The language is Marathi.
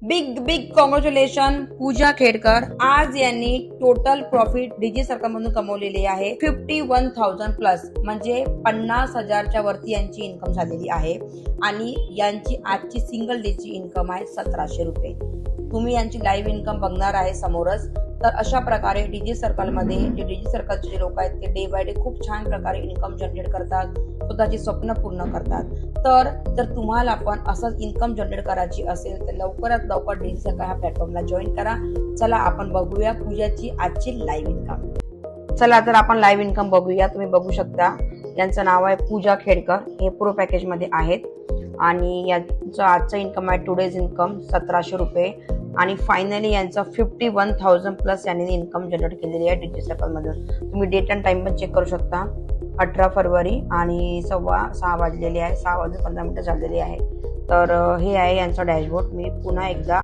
बिग बिग कॉंग्रॅच्युलेशन पूजा खेडकर. आज यांनी टोटल प्रॉफिट डीजी सर्कल मधून कमवलेली आहे 51,000 प्लस, म्हणजे 50,000च्या वरती यांची इन्कम झालेली आहे. आणि यांची आजची सिंगल डेची इन्कम आहे 1700 रुपये. तुम्ही यांची लाईव्ह इन्कम बघणार आहे समोरच. तर अशा प्रकारे डीजी सर्कल मध्ये जे डीजी सर्कलचे जे लोक आहेत ते डे बाय डे खूप छान प्रकारे इन्कम जनरेट करतात, स्वतःची स्वप्न पूर्ण करतात. तर जर तुम्हाला पण असंच इन्कम जनरेट करायची असेल तर लवकरात लवकर डीजी सर्कल ह्या प्लॅटफॉर्मला जॉईन करा. चला आपण बघूया पूजाची आजची लाईव्ह इन्कम. चला तर आपण लाईव्ह इन्कम बघूया. तुम्ही बघू शकता यांचं नाव आहे पूजा खेडकर. हे प्रो पॅकेज मध्ये आहेत आणि यांचं आजचं इन्कम आहे टुडेज इन्कम 1700 रुपये. आणि फायनली यांचं 51,000 प्लस यांनी इन्कम जनरेट केलेली आहे डीजी सर्कल मधून. तुम्ही डेट अँड टाइम पण चेक करू शकता. 18 फरवरी आणि 6:15 वाजलेले आहे, 6:15 झालेले आहे. तर हे आहे यांचा डॅशबोर्ड. मी पुन्हा एकदा